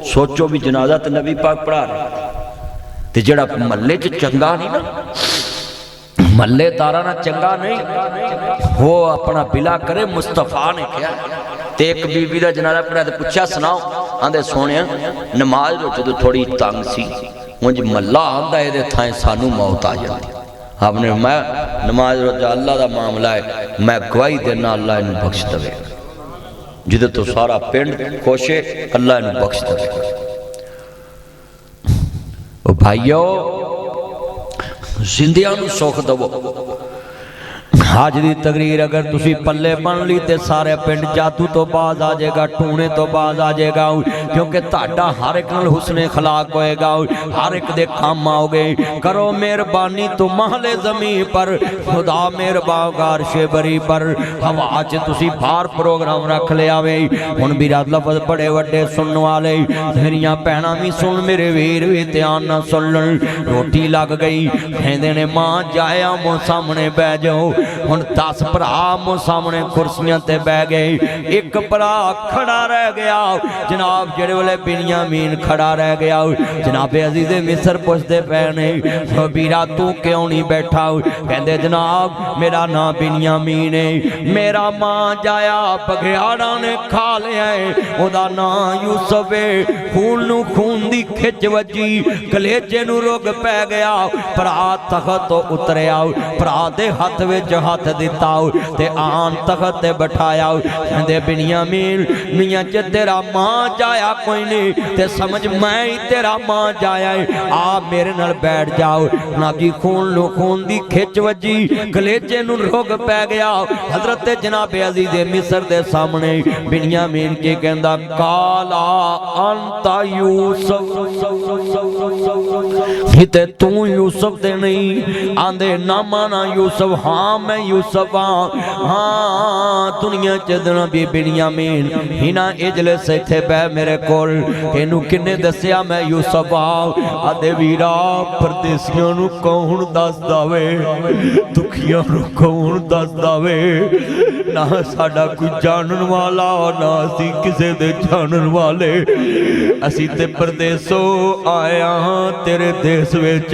सोचो भी जनाजा तो नबी पाक पढ़ा रहे, ते जेड़ा महल्ले च चंगा नहीं ना, महल्लेदारा ना चंगा नहीं, वो अपना बिला करे। मुस्तफा ने कहा ते एक बीबी का जनाजा पढ़ाया, तो पूछा सुनाओ, आंदे सोने नमाज जो थोड़ी तंग सी, उंज महला आंदा ये थाएं सानू मौत आ जाती। आपने मैं नमाज रोजा अल्लाह का मामला है, मैं गवाही देना अल्लाह इन्हूं बख्श दे, जिदे तो सारा पिंड खुश है, अल्लाह इन्हूं बख्श दे। ओ भाइयों जिंदियां नूं सुख दवो। अज की तकरीर अगर तुसी पल्ले बन ली तो सारे पिंड जादू तो बाज आ जाएगा, टूने तो बाज आ जाएगा, क्योंकि तुहाडा हर एक नाल हुस्ने खलाक होएगा, हर एक दे काम आओगे। करो मेहरबानी तो महले जमीन पर, खुदा मेहरबान अर्शे बरी पर। हवा च तुसी बाहर प्रोग्राम रख लिया वे, हुण भी लफज बड़े वड्डे सुनने वाले, मेरिया भैणां भी सुन, मेरे वीर भी ध्यान ना सुन। रोटी लग गई, कहंदे ने मां जाया मो सामने बह जाओ। हुण 10 भरा मो सामने कुर्सियां ते बह गए, एक भरा खड़ा रह गया। जनाब जेड़े वेले बिन्यामीन खड़ा रह गया, जनाबे अजीज़े मिस्र पुछदे पे ने बीरा तू क्यों नहीं बैठा, कहंदे जनाब मेरा नाम बिन्यामीन है, मेरा मां जाया बघियाड़ा ने खा लिया है, ओदा नाम यूसुफ है। खून नू खून दी खिच वजी, कलेजे नू रुग पै गया, भरा तख्त तो उतरिया, भरा दे हथ विच हथ दिता ते आन तख्त ते बिठाया। कहंदे बिन्यामीन मियां च तेरा मां जाया कोई नहीं, ते समझ मैं ही तेरा मां जाया है, आ मेरे नाल बैठ जाओ। नाजी खून लो खून दी खिच वजी, कलेजे नू रुग पै गया। हजरत जनाब अजीज़े मिस्र दे सामने बिन्यामीन के कहंदा काला अंता यूसुफ, ते तू यूसुफ ते नहीं, आंदे ना माना यूसुफ, हाँ मैं यूसुफ हाँ दुनिया चदना भी बिन्यामीन हिना इजलिस इत्थे बह मेरे कोल इनू किन्ने दस्या मैं यूसुफ आदे वीरा परदेसियां नू कौन दस दवे दुखियां नू कौन दस दवे ना साडा कोई जानन वाला ना असी किसे दे जानन वाले असी ते परदेसों आया हाँ तेरे देश विच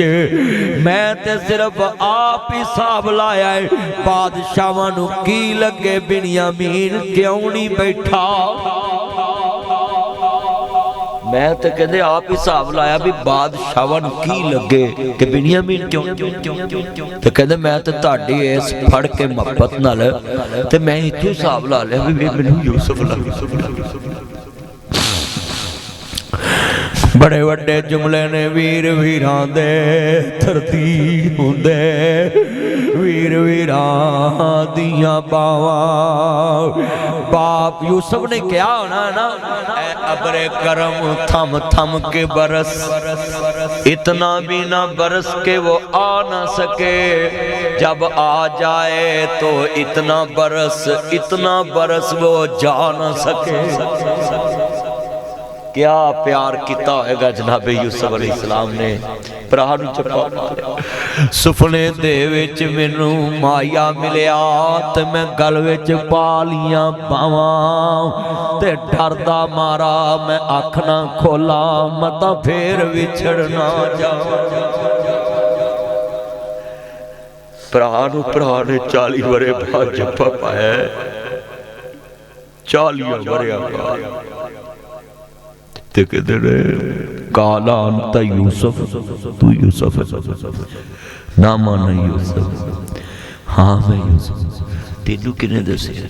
मैं ते सिर्फ आप ही हिसाब लाया है बादशाहां नू की लगे बिन्यामीन क्यों नहीं बैठा मैं तो कहते आप हिसाब लाया भी बादशाहां नू की लगे कि बिन्यामीन क्यों तो कहते मैं तो तुहाडी इस फड़ के मोहब्बत नाल ते मैं इत्थों हिसाब ला लिया भी मैनू यूसुफ लग बड़े वड्डे जुमले ने वीर वीरां दे धरती हुंदे वीर वीरां दियां बावां बाप यूसुफ ने क्या होना है ना ऐ अबरे करम थम थम के बरस इतना भी ना बरस के वो आ ना सके जब आ जाए तो इतना बरस वो जा ना सके क्या प्यार किया होगा जनाबे यूसुफ अलैहिस्सलाम ने भरा नूं चप्पा मारिया सुपने दे विच मैनू माया मिलिया ते मैं गल विच पा लियां बावां ते डरदा मारा मैं अख ना खोला मता फेर विछड़ ना जावां भरा ने 40 वरे बाद जप्पा पाया 40 वरिया बाद ते कहते ने काला अंत यूसुफ तू यूसुफ ना माना यूसुफ हाँ मैं यूसुफ तेनू किने दसिया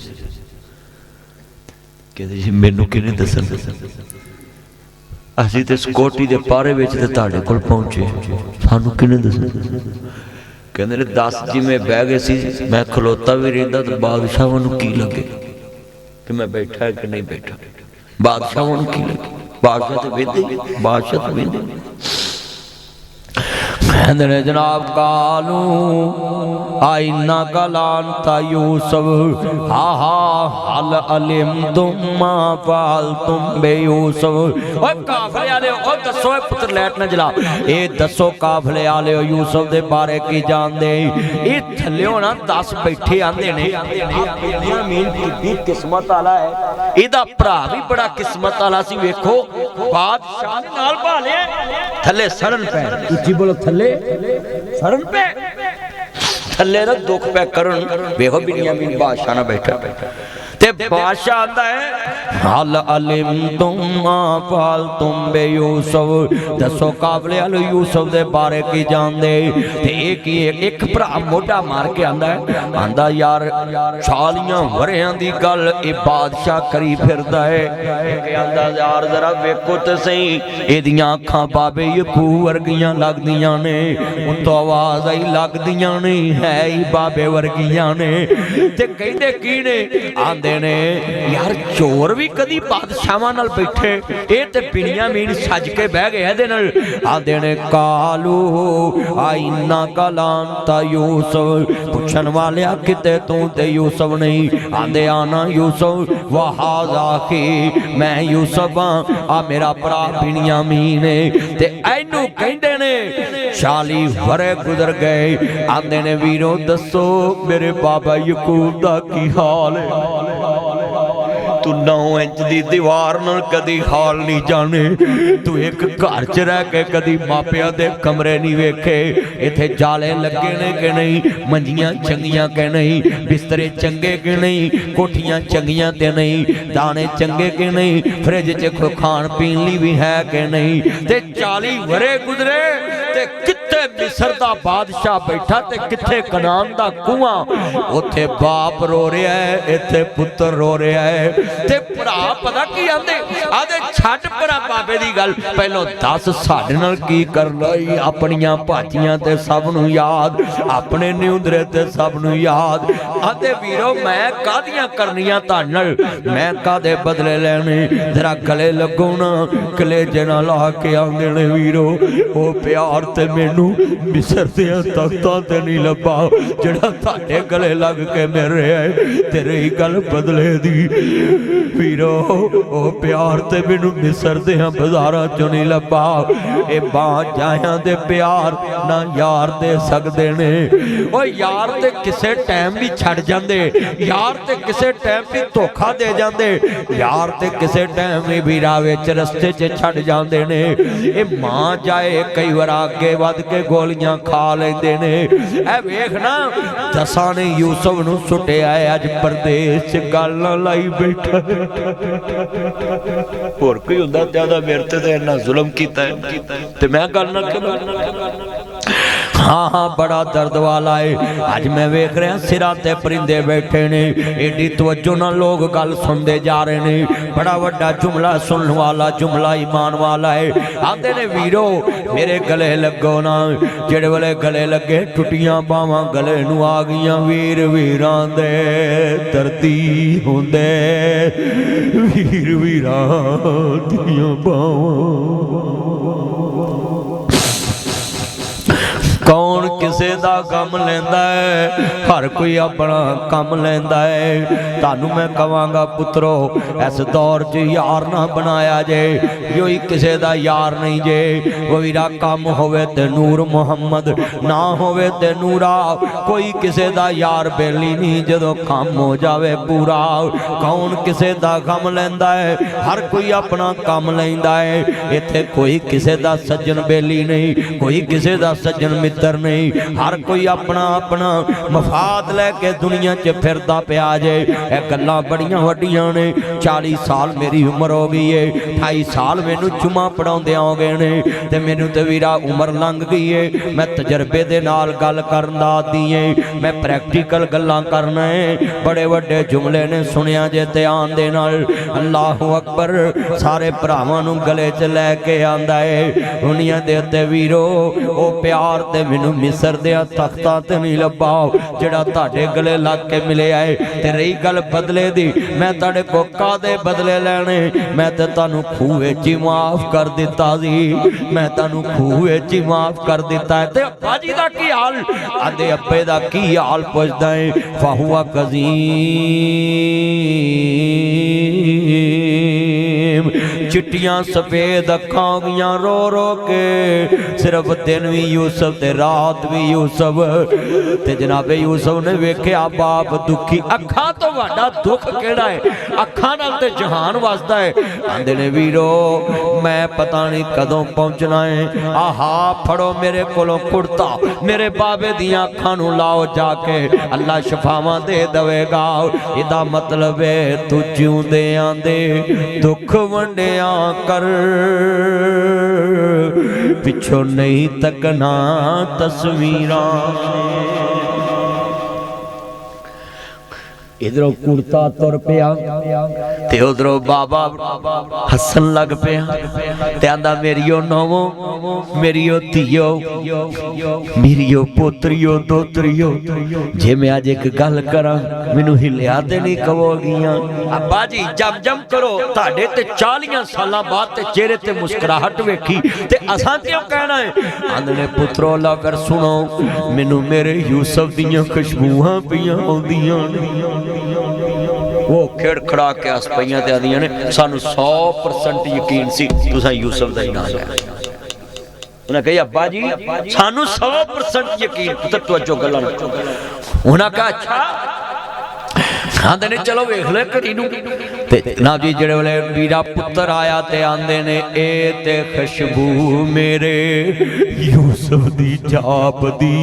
कहते जी मैनू किने दसन असीं ते सिक्योरिटी दे पारे विच ते तुहाडे कोल पहुंचे सानू किने दसन कहते ने 10 जिवें बह गए सी मैं खलोता भी रहिंदा ते बादशाहां नू की लगे कि मैं बैठा है कि नहीं बैठा बादशाहां नू की लगे बादशाह तो वेंदे कहंदे जनाब कालू आइना कलांता यूसुफ हा हा हल अलिम तुम मा फाल तुम बे यूसुफ ओ काफले वाले ओ दसो पुत्र लैट न जला ए दसो काफले वाले यूसुफ दे बारे की जानदे ए थल्ले ना 10 बैठे आंदे ने बिन्यामीन कितनी किस्मत वाला है एदा भरा भी बड़ा किस्मत वाला सी वेखो बादशाह ने नाल भाले थल्ले सड़न पे उच्ची बोलो थल्ले सड़न पे थल्ले ना दुख पे करन वेखो बिन्यामीन बादशाह ना बैठा ते बादशाह आंदा है हल अलिम तुम फाल तुम बे यूसुफ दसो काबले वाले यूसुफ दे बारे की जानदे ते एक भरा मोटा मार के आंदा यार 40 वरियां दी गल ए बादशाह करी फिरदा है आंदा यार जरा वेखो ते सही एदियां अखां बाबे यकूब वर्गियां लगदियां ने उतो आवाज आई लगदियां नहीं है ही बाबे वर्गियां ने ते कहंदे की ने आंदे ने यार चोर भी कदी बादशाहां नाल बैठे ए ते बिन्यामीन सज के बह गए इहदे नाल आंदे ने कालू आइना कलांता यूसुफ पुछन वालिया किते तू ते यूसुफ नहीं आंदे आना यूसुफ वहाजा की मैं यूसुफ आ मेरा भरा बिन्यामीन ते एनू कहंदे ने 40 वरे गुजर गए आंदे ने वीरों दसो मेरे बाबा यकूब दा की हाल है तू 9 इंच दी दीवार नाल कदी हाल नहीं जाने तू एक घर च रह के कदी मापिया दे कमरे नहीं वेखे इथे जाले लगे ने कि नहीं मंजियां चंगियां के नहीं बिस्तरे चंगे के नहीं कोठियां चंगियां ते नहीं दाने चंगे के नहीं फ्रिज च खान पीन ली भी है कि नहीं ते 40 वरे गुजरे ते किथे मिस्र दा बादशाह बैठा ते किथे कनान दा कुआं उथे बाप रो रहा है इथे पुत्र रो रहा है ते भरा पता की आंदे आदे छट भरा बाबे दी गल पहलो 10 साडे नाल की करना अपनियां भाजियां ते सब नूं याद अपने न्यूंदरे ते सब नूं याद आदे वीरो मैं कादियां करनियां तुहाडे नाल मैं कादे बदले लेने जरा गले लगो ना कलेजे नाल ला के आंदे ने वीरो ओ प्यार ते मैनू मिस्र दियां तख्तां ते नहीं लभा जिहड़ा तुहाडे गले लग के मिल रहा है तेरे ही गल बदले दी वीरो ओ प्यार ते मैनू मिस्र दियां बाजारां चों नहीं लभा ए बाजायां दे प्यार ना यार दे सकदे ने ओ यार ते किसे टाइम भी छड़ जांदे यार ते किसे टाइम भी धोखा दे जांदे यार ते किसे टाइम भी राह विच रस्ते च छड़ जांदे ने ए मां जाए कई बार अगे वध के गोलियां खा लेंदे ने ए वेख ना दसां ने यूसुफ नूं सुटिया है अज परदेस च गल ना लाई बैठा होर कोई हुंदा ज्यादा मेरे ते इन्ना जुल्म कीता है ते मैं गल ना हाँ हाँ बड़ा दर्द वाला है अज मैं वेख रहा सिरा ते परिंदे बैठे ने एडी तवज्जो नाल लोग गल सुनते जा रहे ने बड़ा वड्डा जुमला सुनने वाला जुमला ईमान वाला है आंदे ने वीरो मेरे गले लगो ना जेड़े वेले गले लगे टुटियां बावां गले नूं आ गईयां वीर वीरां दे दर्दी हुंदे वीर वीरां दियां बावां कौन किसे दा गम लैंदा है हर कोई अपना कम लैंदा है तानू मैं कवांगा पुत्रो इस दौर च यार ना बनाया जे यो ही किसे दा यार नहीं जे वो वीरा कम होवे ते नूर मुहम्मद ना होवे ते नूरा कोई किसे दा यार बेली नहीं जदों कम हो जावे पूरा कौन किसे दा गम लैंदा है हर कोई अपना कम लैंदा है इत्थे कोई किसे दा सज्जन बेली नहीं कोई किसे दा सज्जन नहीं हर कोई अपना अपना मफाद लैके दुनिया च फिरदा पिया जे ए गल्लां बड़ियां वड्डियां ने 40 साल मेरी उम्र हो गई है 28 साल मैनू जुमा पढ़ाउंदे हो गए ने ते मैनू ते वीरा उम्र लंघ गई है मैं तजर्बे दे नाल गल करन दा आदी है मैं प्रैक्टिकल गल्लां करना है बड़े वड्डे जुमले ने सुनिया जे ध्यान दे नाल अल्लाहु अकबर सारे भरावां नू गले च लैके आंदा है दुनिया दे उत्ते वीरो ओ प्यार ते मैनू मिस्र दिया तख्तां ते नहीं लभा जिहड़ा तुहाडे गले लग के मिले आए ते रही गल बदले दी मैं तुहाडे को कादे बदले लैणे मैं ते तुहानू खूह विच ही माफ कर दिता सी मैं तुहानू खूह विच ही माफ कर दिता है ते अब्बा जी दा की हाल आंदे अब्बे दा की हाल पुछदा है फाहुआ कज़ीम चिट्टियां सफेद अखां गईयां रो रो के सिर्फ दिन भी यूसुफ ते रात भी यूसुफ ते जनाबे यूसुफ ने वेख्या बाप दुखी अखां तो वाडा दुख केड़ा है अखां नाल ते जहान वसदा है आंदे ने वीरो मैं पता नहीं कदों पहुंचना है आहा फड़ो मेरे कोलों कुर्ता मेरे बाबे दियां अखां नूं लाओ जाके अल्लाह शफावां दे देवेगा इदा मतलब है तू जिउंदे आंदे दुख वंडिया कर पिछो नहीं तकना तस्वीरां इधरों कुर्ता तुर पिया ते उधरों बाबा हसन लग पिया ते आंदा मेरियो नवो मेरियो धीओ मेरियो पोतरियो दोतरियो जे मैं अज एक गल करा मैनू हिलिया ते नहीं कवोगियां अब्बा जी जम जम करो तुहाडे ते 40 सालां बाद ते चेहरे ते मुस्कुराहट वेखी ते असां क्यों कहना है आंदे पुत्रो ला कर सुनो मैनू मेरे यूसुफ दियां खुशबूआं पियां आउंदियां वो खेड़ खड़ा के हस पईयां ते आदियां ने सानू 100% यकीन सी तुसां यूसुफ दा ही नाम लिया उन्हें कही अब्बा जी सानू 100% यकीन पुत्र तवज्जो गल्लां उन्हें कहा अच्छा आंदे ने चलो वेख ले कड़ी नू ते जनाब जी जेड़े वेले वीरा पुत्र आया ते आंदे ने ए ते खुशबू मेरे यूसुफ दी जाप दी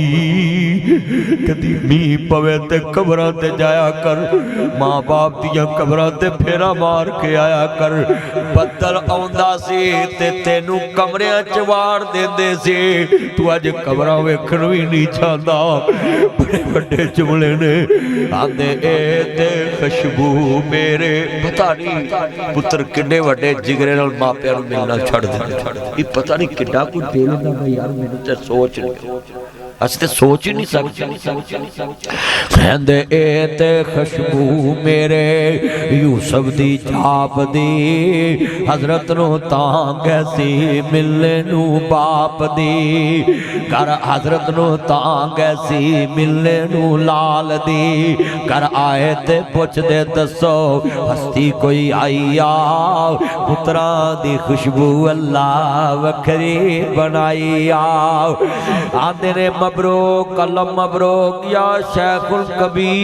कदी मींह पवे ते कबरां ते जाया कर मां बाप दियां कबरां ते फेरा मार के आया कर बदल आउंदा सी ते तेनू कमरियां च वाड़ देंदे सी तू अज कबरां वेखण भी नहीं चाहंदा बड़े वड्डे जुमले ने आंदे ए ते खुशबू मेरे पता नहीं पुत्र किन्ने वड्डे जिगरे नाल मापियां नूं मिलना छड़ दिंदे ये पता नहीं किड्डा कोई दिल दा यार मैनूं ते सोच नहीं ਅਸੀਂ ਤੇ ਸੋਚ ਹੀ ਨਹੀਂ ਸਕਦੇ। ਕਹਿੰਦੇ ਇਹ ਤੇ ਖੁਸ਼ਬੂ ਮੇਰੇ ਯੂਸਫ ਦੀ ਛਾਪ ਦੀ, ਹਜ਼ਰਤ ਨੂੰ ਤਾਂ ਕੈਸੀ ਮਿਲਨੇ ਨੂੰ ਬਾਪ ਦੀ, ਕਰ ਹਜ਼ਰਤ ਨੂੰ ਤਾਂ ਕੈਸੀ ਮਿਲਨੇ ਨੂੰ ਲਾਲ ਦੀ, ਕਰ ਆਏ ਤੇ ਪੁੱਛਦੇ ਦੱਸੋ ਹਸਤੀ ਕੋਈ आई आओ, पुत्रा दी खुशबू अल्लाह वखरी बनाई आओ। आंदे ने मबरूक कलम मबरूक या शेखुल कबीर,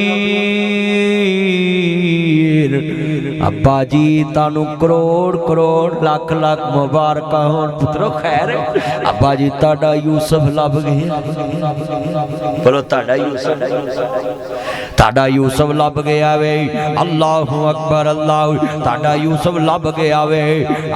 अब्बा जी तानू करोड़ करोड़ लाख लाख मुबारक होन पुत्रो। खैर अब्बा जी ताड़ा यूसुफ लब गया, बोलो ताड़ा यूसुफ, ताड़ा यूसुफ लब गया वे। अल्लाहु अकबर, अल्लाह ताड़ा यूसुफ लब गया वे।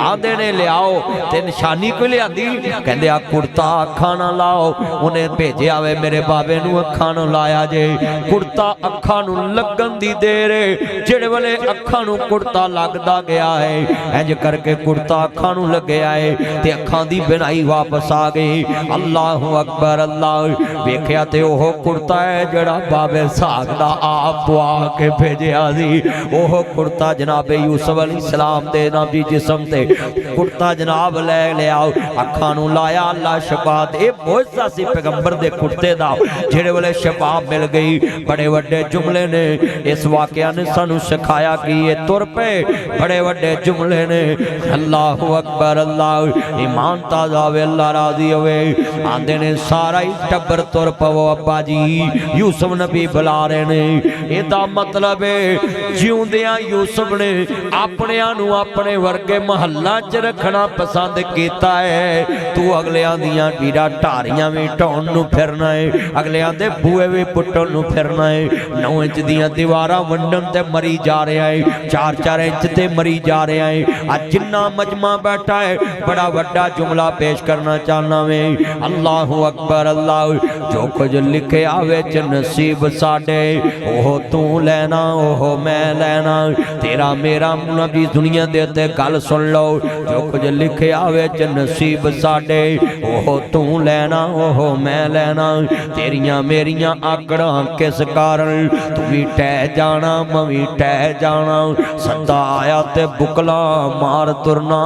आंदे ने लियाओ ते निशानी कोई लियांदी, कहंदे आ कुर्ता अखां ना लाओ। उन्हें भेजिया वे मेरे बाबे नूं अखां नूं लाया जे। कुर्ता अखां नूं लगन दी देर जिहड़े वेले अखां नूं कुर्ता लगदा गया है, इंज करके कुर्ता अखां नूं लगया है ते अखां दी बिनाई वापस आ गई। अल्लाहु अकबर, अल्लाह वेखिया ते ओह कुर्ता है जिहड़ा बाबे साग दा आप पवा के भेजिया सी। ओह कुर्ता जनाबे यूसुफ अलैहिस्सलाम दे नबी जिस्म ते कुर्ता जनाब ले लिया, अखां नूं लाया। अल्लाह शफात ए मोइज़ा सी पैगंबर दे कुर्ते दा, जेड़े वेले शफा मिल गई। बड़े वड्डे जुमले ने इस वाकया ने सानू सिखाया कि ये तुर पे बड़े वड्डे जुमले ने। अल्लाहु अकबर, अल्लाह ईमान ताज़ा वे, अल्लाह राजी होवे। आंदे ने सारा ही टब्बर तुर पवो अब्बा जी, यूसुफ नबी बुला रहे ने। एदा मतलब है जिउंदियां यूसुफ ने अपनियां नूं अपने वर्गे महल्ला च रखना पसंद कीता है। तू अगलियां दियां ढीडा ढारियां भी ढाउण नूं फिरना है, अगलियां दे बूए भी पुट्टण नूं फिरना है। 9 इंच दियां दीवारां वंडण ते मरी जा रहा है, 4-4 इंच ते मरी जा रहा है। अज जिन्ना मजमा बैठा है बड़ा वड्डा जुमला पेश करना चाहना वे। अल्लाहु अकबर, अल्लाह जो कुछ लिखे आवे च नसीब साडे, ओह तू लेना ओह मैं लेना। तेरा मेरा नबी दुनिया दे ते गल सुन लो, जो कुछ लिखे आवे च नसीब साडे, ओह तू लेना ओह मैं लेना। तेरियां मेरियां आकड़ां किस कारण, तू भी टह जाना मैं भी टह जाना। सदा आया ते बुकला मार तुरना,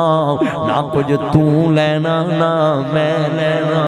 ना कुछ तू लेना ना मैं लेना।